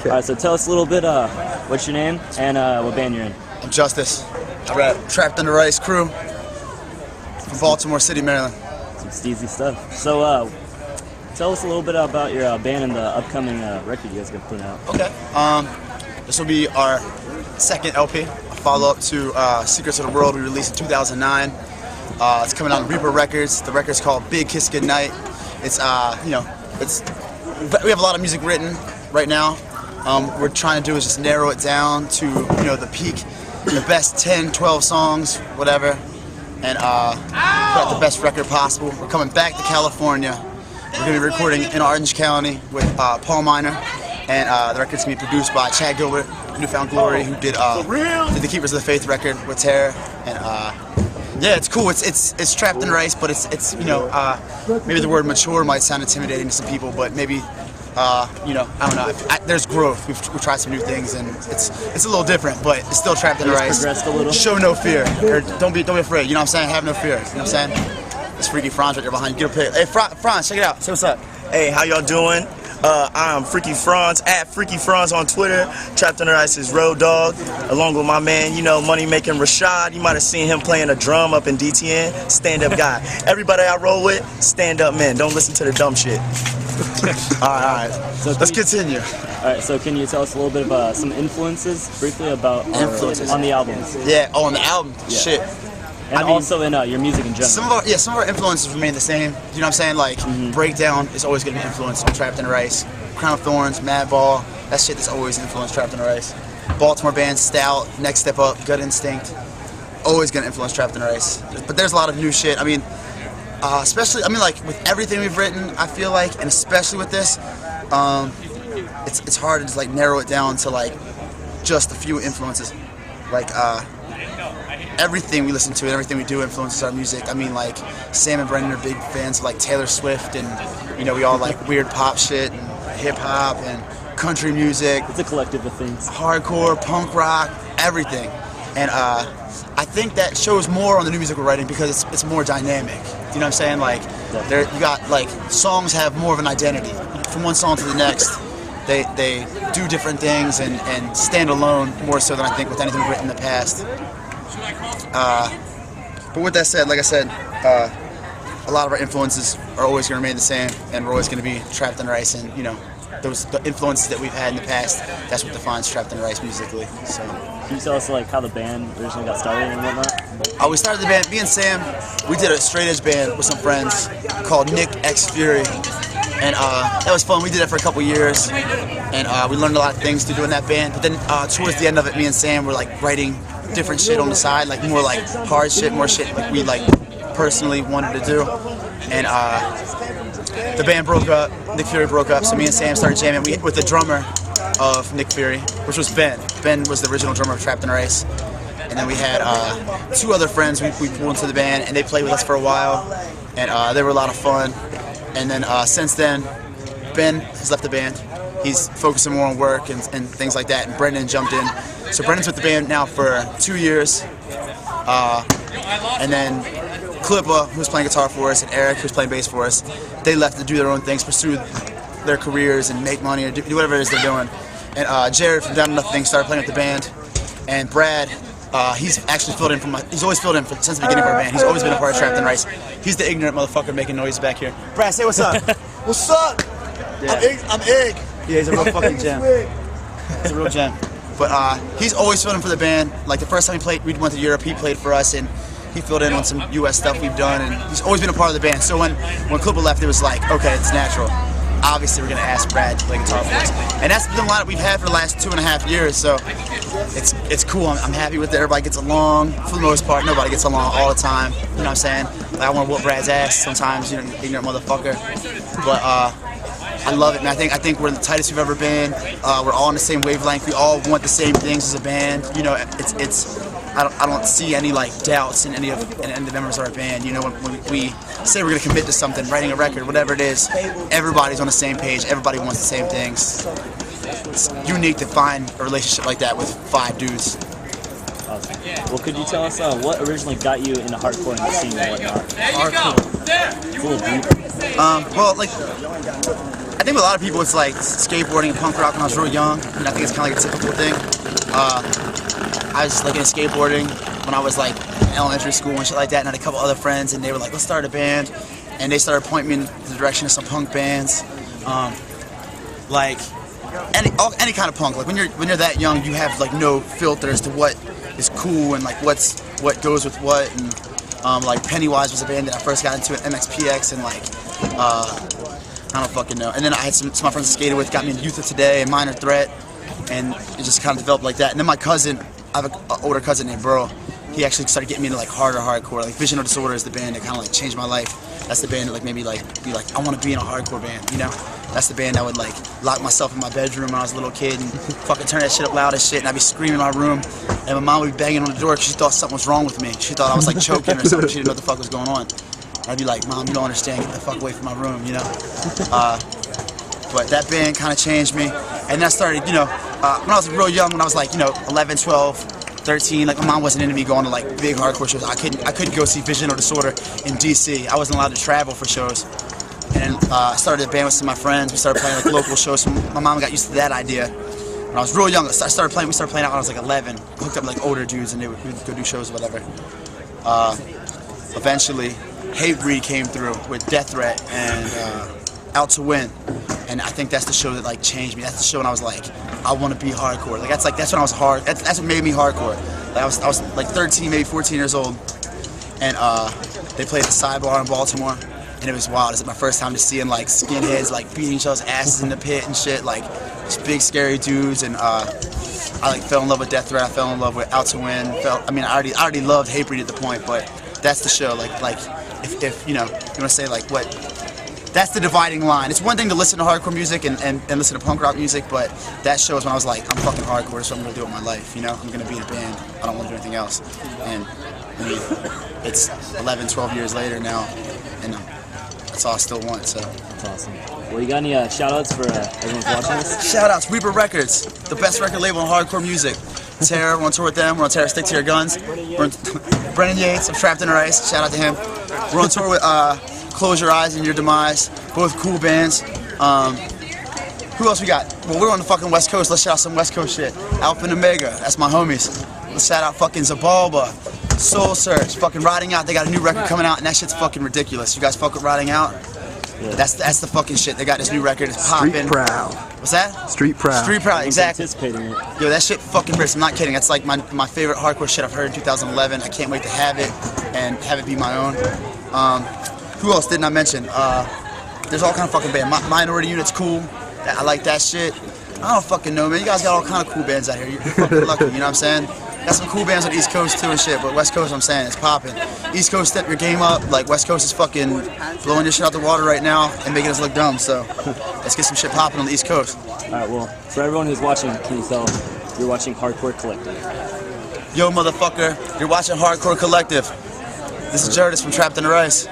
All right, so tell us a little bit, what's your name and what band you're in? I'm Justice. I rap Trapped Under Ice crew from Baltimore City, Maryland. Some steezy stuff. So, tell us a little bit about your band and the upcoming record you guys are putting out. Okay. This will be our second LP, a follow-up to Secrets of the World we released in 2009. It's coming out on Reaper Records. The record's called Big Kiss Goodnight. It's, we have a lot of music written right now. We're trying to do is just narrow it down to, the peak, the best 10, 12 songs, whatever, and put out the best record possible. We're coming back to California. We're going to be recording in Orange County with Paul Miner, and the record's going to be produced by Chad Gilbert, Newfound Glory, who did the Keepers of the Faith record with Terror, and yeah, it's cool. It's Trapped in Rice, but it's maybe the word mature might sound intimidating to some people, but maybe I don't know. There's growth. We've tried some new things, and it's a little different, but it's still Trapped in Rice. Progressed a little. Show no fear, or don't be afraid. You know what I'm saying? Have no fear. You know what I'm saying? It's Freaky Franz right there behind you. Get a pic. Hey, Franz, check it out. Say what's up. Hey, how y'all doing? I'm Freaky Franz, at Freaky Franz on Twitter. Trapped Under Ice's Road Dog, along with my man, Money Making Rashad. You might have seen him playing a drum up in DTN. Stand-up guy. Everybody I roll with, stand-up men. Don't listen to the dumb shit. All right. So let's continue. All right. So can you tell us a little bit about some influences, briefly, about on the album? Yeah. Oh, on the album. Yeah. Shit. And also in your music in general. Some of our influences remain the same. You know what I'm saying? Like Breakdown is always going to be influenced by Trapped in Rice. Crown of Thorns, Madball, that shit is always influenced Trapped in Rice. Baltimore bands, Stout, Next Step Up, Gut Instinct, always going to influence Trapped in Rice. But there's a lot of new shit. I mean, especially, like with everything we've written, I feel like, and especially with this, it's hard to just like narrow it down to like just a few influences. Like everything we listen to and everything we do influences our music. I mean, like Sam and Brendan are big fans of like Taylor Swift, and we all like weird pop shit and hip hop and country music. It's a collective of things. Hardcore, punk rock, everything. And I think that shows more on the new music we're writing because it's more dynamic. You know what I'm saying? Like you got like songs have more of an identity. From one song to the next, they do different things and stand alone more so than I think with anything written in the past. But with that said, like I said, a lot of our influences are always going to remain the same, and we're always going to be Trapped in Rice, and the influences that we've had in the past, that's what defines Trapped in Rice musically. So can you tell us like how the band originally got started and whatnot? We started the band, me and Sam, we did a straight edge band with some friends called Nick X Fury, and that was fun. We did it for a couple years, and we learned a lot of things to do in that band. But then towards the end of it, me and Sam were like writing different shit on the side, like more like hard shit, more shit like we like personally wanted to do. And the band broke up, Nick Fury broke up, so me and Sam started jamming with the drummer of Nick Fury, which was Ben. Ben was the original drummer of Trapped in Rice. And then we had two other friends we pulled into the band, and they played with us for a while, and they were a lot of fun. And then since then, Ben has left the band. He's focusing more on work and things like that, and Brendan jumped in. So Brendan's with the band now for 2 years. And then Klippa, who's playing guitar for us, and Eric, who's playing bass for us, they left to do their own things, pursue their careers and make money or do whatever it is they're doing. And Jared from Down to Nothing started playing with the band. And Brad, he's actually filled in he's always filled in since the beginning of our band. He's always been a part of Trapped in Rice. He's the ignorant motherfucker making noise back here. Brad, say what's up. What's up? Yeah. I'm Egg. Yeah, he's a real fucking gem. He's a real gem. But he's always filled in for the band. Like the first time we went to Europe, he played for us, and he filled in on some US stuff we've done, and he's always been a part of the band. So when Klippa left, it was like, okay, it's natural. Obviously, we're gonna ask Brad to play guitar for us, and that's the lineup we've had for the last 2.5 years. So it's cool. I'm happy with it. Everybody gets along for the most part. Nobody gets along all the time. You know what I'm saying? Like, I want to whoop Brad's ass sometimes, ignorant motherfucker. But I love it, man. I think we're the tightest we've ever been. We're all on the same wavelength. We all want the same things as a band. I don't see any like doubts in any of the members of our band. When we say we're gonna commit to something, writing a record, whatever it is, everybody's on the same page. Everybody wants the same things. It's unique to find a relationship like that with 5 dudes. Awesome. Well, could you tell us what originally got you into hardcore and the scene and whatnot? Hardcore. It's a little deep. Well, like I think with a lot of people it's like skateboarding and punk rock when I was real young, and I think it's kind of like a typical thing. I was like into skateboarding when I was like in elementary school and shit like that, and I had a couple other friends, and they were like, let's start a band, and they started pointing me in the direction of some punk bands, like any kind of punk. Like when you're that young, you have like no filter as to what is cool and like what goes with what, and like Pennywise was a band that I first got into at MXPX, and like I don't fucking know. And then I had some of my friends I skated with got me into Youth of Today and Minor Threat, and it just kind of developed like that. And then my cousin, I have an older cousin named Burl. He actually started getting me into like harder hardcore. Like Vision of Disorder is the band that kind of like changed my life. That's the band that like made me like be like, I want to be in a hardcore band, you know? That's the band that would like lock myself in my bedroom when I was a little kid and fucking turn that shit up loud as shit, and I'd be screaming in my room, and my mom would be banging on the door because she thought something was wrong with me. She thought I was like choking or something. She didn't know what the fuck was going on. I'd be like, Mom, you don't understand, get the fuck away from my room, you know? But that band kind of changed me. And then I started, you know, when I was real young, when I was like, you know, 11, 12, 13, like my mom wasn't into me going to like big hardcore shows. I couldn't go see Vision or Disorder in DC. I wasn't allowed to travel for shows. And I started a band with some of my friends. We started playing like local shows. So my mom got used to that idea. When I was real young, we started playing out when I was like 11. Hooked up with like older dudes, and we'd go do shows or whatever. Eventually, Hatebreed came through with Death Threat and Out to Win, and I think that's the show that like changed me. That's the show when I was like, I want to be hardcore. Like that's when I was hard. That's what made me hardcore. Like I was like 13, maybe 14 years old, and they played the Sidebar in Baltimore, and it was wild. It was my first time just seeing like skinheads like beating each other's asses in the pit and shit, like just big scary dudes. And I like fell in love with Death Threat. I fell in love with Out to Win. I already loved Hatebreed at the point, but that's the show. Like if you know, you want to say like what. That's the dividing line. It's one thing to listen to hardcore music and listen to punk rock music, but that shows when I was like, I'm fucking hardcore, that's what I'm gonna do with my life, you know? I'm gonna be in a band, I don't wanna do anything else. And I mean, it's 11, 12 years later now, and that's all I still want, so. That's awesome. Well, you got any shout outs for everyone watching this? Shout outs, Reaper Records, the best record label in hardcore music. Terror, we're on tour with them, we're on Terror, Stick to Your Guns. Brennan Yates of Trapped in Her Ice, shout out to him. We're on tour with Close Your Eyes and Your Demise, both cool bands. Who else we got? Well, we're on the fucking West Coast. Let's shout out some West Coast shit. Alpha and Omega, that's my homies. Let's shout out fucking Zabalba, Soul Search, fucking Riding Out. They got a new record coming out, and that shit's fucking ridiculous. You guys fuck with Riding Out? Yeah. That's the fucking shit. They got this new record. It's popping. Street Proud. What's that? Street Proud. Street Proud, exactly. Anticipating it. Yo, that shit fucking rips. I'm not kidding. That's like my favorite hardcore shit I've heard in 2011. I can't wait to have it and have it be my own. Who else didn't I mention? There's all kind of fucking bands. Minority Unit's cool. I like that shit. I don't fucking know, man. You guys got all kind of cool bands out here. You're fucking lucky, you know what I'm saying? Got some cool bands on the East Coast too and shit, but West Coast, I'm saying, it's popping. East Coast, step your game up. Like, West Coast is fucking blowing your shit out the water right now and making us look dumb, so let's get some shit popping on the East Coast. Alright, well, for everyone who's watching, can you tell you're watching Hardcore Collective? Yo, motherfucker, you're watching Hardcore Collective. This is Jerdis from Trapped in the Ice.